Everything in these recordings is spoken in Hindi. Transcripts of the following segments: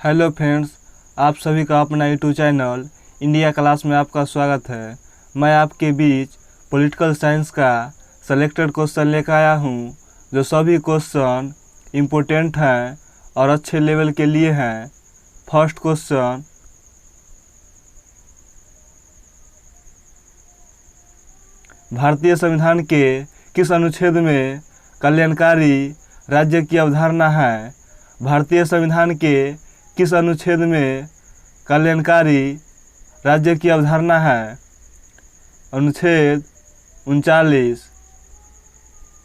हेलो फ्रेंड्स, आप सभी का अपना यूट्यूब चैनल इंडिया क्लास में आपका स्वागत है। मैं आपके बीच पॉलिटिकल साइंस का सेलेक्टेड क्वेश्चन लेकर आया हूँ, जो सभी क्वेश्चन इम्पोर्टेंट हैं और अच्छे लेवल के लिए हैं। फर्स्ट क्वेश्चन, भारतीय संविधान के किस अनुच्छेद में कल्याणकारी राज्य की अवधारणा है? भारतीय संविधान के किस अनुच्छेद में कल्याणकारी राज्य की अवधारणा है? अनुच्छेद 39।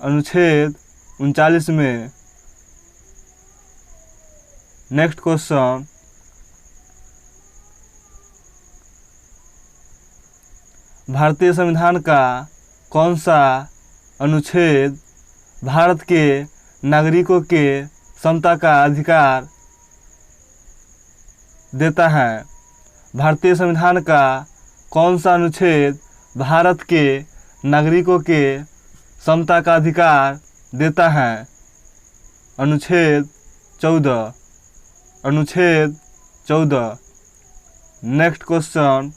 अनुच्छेद 39 में। नेक्स्ट क्वेश्चन, भारतीय संविधान का कौन सा अनुच्छेद भारत के नागरिकों के समता का अधिकार देता है? भारतीय संविधान का कौन सा अनुच्छेद भारत के नागरिकों के समता का अधिकार देता है? अनुच्छेद 14। अनुच्छेद 14। नेक्स्ट क्वेश्चन,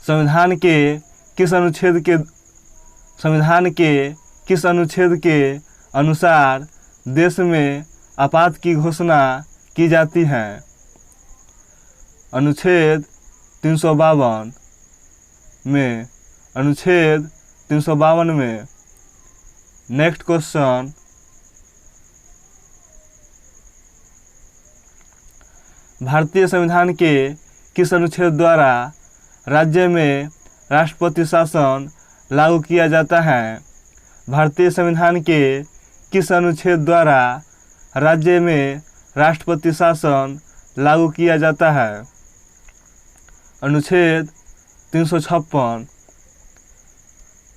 संविधान के किस अनुच्छेद के अनुसार देश में आपात की घोषणा की जाती है? अनुच्छेद 352 में। अनुच्छेद 352 में। नेक्स्ट क्वेश्चन, भारतीय संविधान के किस अनुच्छेद द्वारा राज्य में राष्ट्रपति शासन लागू किया जाता है? भारतीय संविधान के किस अनुच्छेद द्वारा राज्य में राष्ट्रपति शासन लागू किया जाता है? अनुच्छेद 356।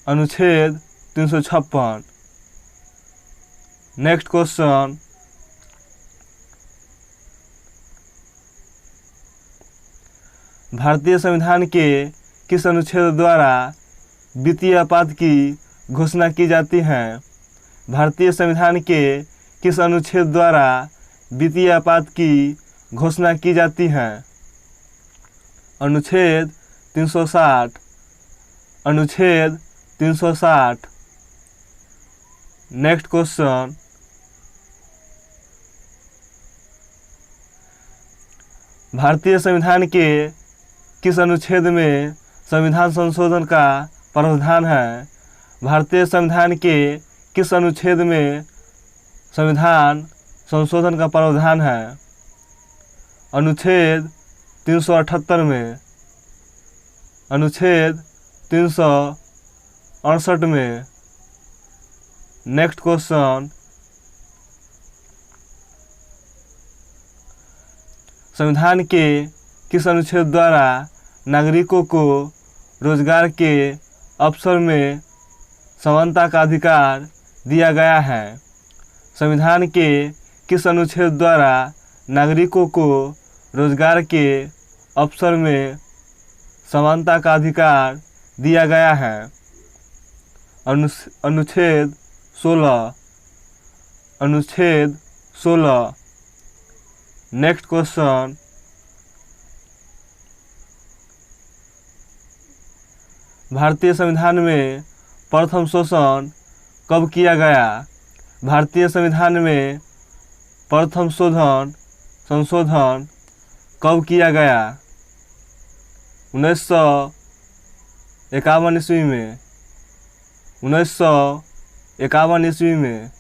अनुच्छेद 356। नेक्स्ट क्वेश्चन, भारतीय संविधान के किस अनुच्छेद द्वारा वित्तीय आपात की घोषणा की जाती है? भारतीय संविधान के किस अनुच्छेद द्वारा वित्तीय आपात की घोषणा की जाती है? अनुच्छेद 360। अनुच्छेद 360। नेक्स्ट क्वेश्चन, भारतीय संविधान के किस अनुच्छेद में संविधान संशोधन का प्रावधान है? भारतीय संविधान के किस अनुच्छेद में संविधान संशोधन का प्रावधान है? अनुच्छेद 378 में। अनुच्छेद 368 में। नेक्स्ट क्वेश्चन, संविधान के किस अनुच्छेद द्वारा नागरिकों को रोजगार के अवसर में समानता का अधिकार दिया गया है? संविधान के किस अनुच्छेद द्वारा नागरिकों को रोजगार के अवसर में समानता का अधिकार दिया गया है? अनुच्छेद 16। अनुच्छेद 16। नेक्स्ट क्वेश्चन, भारतीय संविधान में प्रथम शोधन कब किया गया? भारतीय संविधान में प्रथम संशोधन कब किया गया? 1951 ईस्वी में। 1951 ईस्वी में।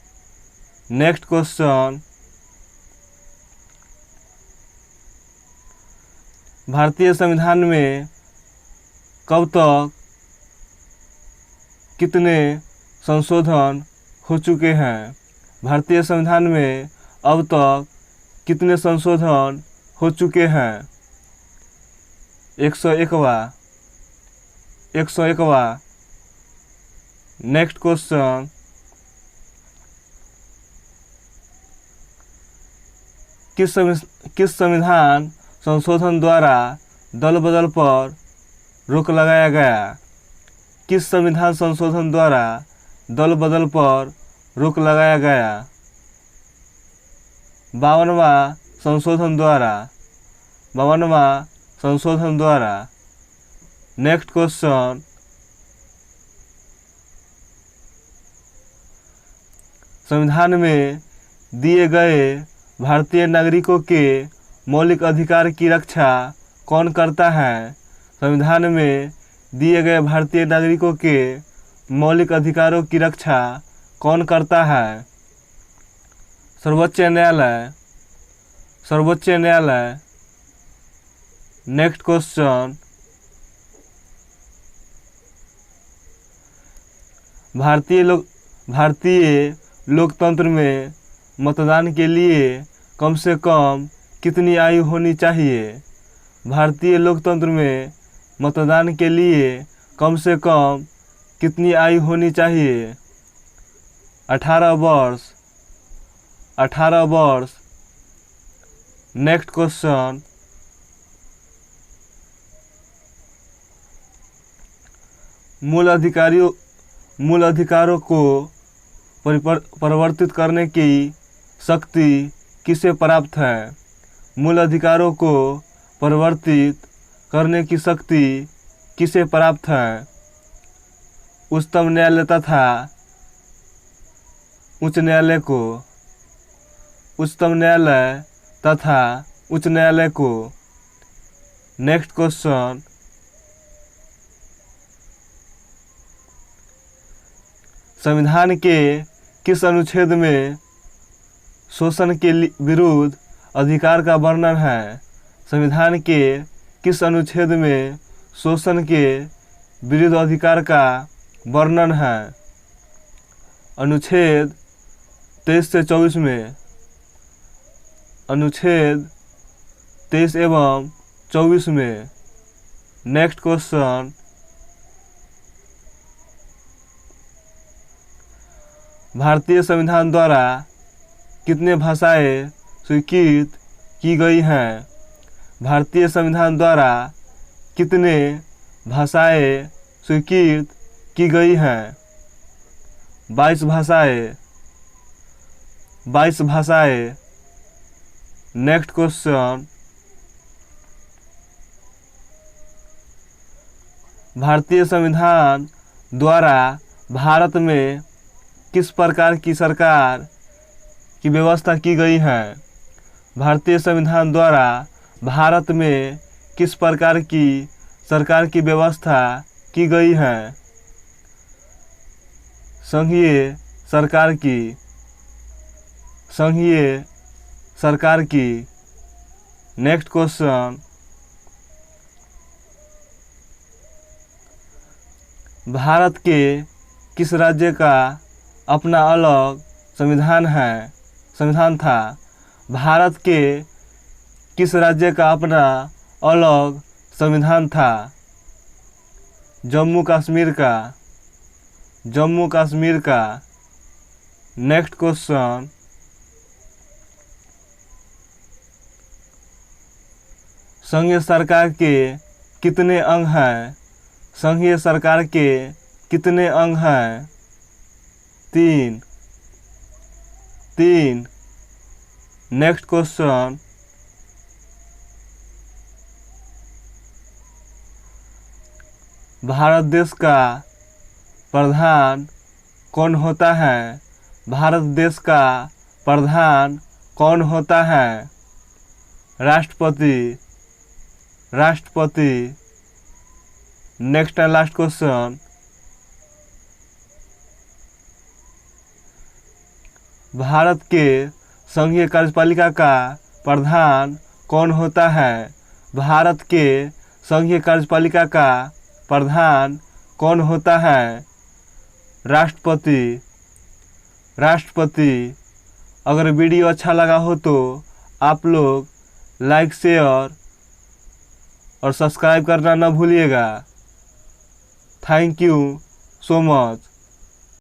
नेक्स्ट क्वेश्चन, भारतीय संविधान में कब तक कितने संशोधन हो चुके हैं? भारतीय संविधान में अब तक कितने संशोधन हो चुके हैं? 101वां। 101वां। नेक्स्ट क्वेश्चन, किस संविधान संशोधन द्वारा दल बदल पर रोक लगाया गया? किस संविधान संशोधन द्वारा दल बदल पर रोक लगाया गया? 52वां संशोधन द्वारा नेक्स्ट क्वेश्चन, संविधान में दिए गए भारतीय नागरिकों के मौलिक अधिकार की रक्षा कौन करता है? संविधान में दिए गए भारतीय नागरिकों के मौलिक अधिकारों की रक्षा कौन करता है? सर्वोच्च न्यायालय। नेक्स्ट क्वेश्चन, भारतीय लोकतंत्र में मतदान के लिए कम से कम कितनी आयु होनी चाहिए? भारतीय लोकतंत्र में मतदान के लिए कम से कम कितनी आयु होनी चाहिए? 18 वर्ष। नेक्स्ट क्वेश्चन, मूल अधिकारों को परिवर्तित करने की शक्ति किसे प्राप्त है? मूल अधिकारों को परिवर्तित करने की शक्ति किसे प्राप्त है? उच्चतम न्यायालय तथा उच्च न्यायालय को। उच्चतम न्यायालय तथा उच्च न्यायालय को। नेक्स्ट क्वेश्चन, संविधान के किस अनुच्छेद में शोषण के विरुद्ध अधिकार का वर्णन है? संविधान के किस अनुच्छेद में शोषण के विरुद्ध अधिकार का वर्णन है? अनुच्छेद 23 से 24 में। अनुच्छेद 23 एवं 24 में। नेक्स्ट क्वेश्चन, भारतीय संविधान द्वारा कितने भाषाएं स्वीकृत की गई हैं? भारतीय संविधान द्वारा कितने भाषाएं स्वीकृत की गई हैं? 22 भाषाएं। नेक्स्ट क्वेश्चन, भारतीय संविधान द्वारा भारत में किस प्रकार की सरकार की व्यवस्था की गई है? भारतीय संविधान द्वारा भारत में किस प्रकार की सरकार की व्यवस्था की गई है? संघीय सरकार की। नेक्स्ट क्वेश्चन, भारत के किस राज्य का अपना अलग संविधान था? भारत के किस राज्य का अपना अलग संविधान था? जम्मू कश्मीर का। नेक्स्ट क्वेश्चन, संघीय सरकार के कितने अंग हैं? संघीय सरकार के कितने अंग हैं? 3। नेक्स्ट क्वेश्चन, भारत देश का प्रधान कौन होता है? भारत देश का प्रधान कौन होता है? राष्ट्रपति। Next and last question, Bharat के संघीय कार्यपालिका का प्रधान कौन होता है? भारत के संघीय कार्यपालिका का प्रधान कौन होता है? राष्ट्रपति। अगर वीडियो अच्छा लगा हो तो आप लोग लाइक, शेयर और सब्सक्राइब करना न भूलिएगा। Thank you so much.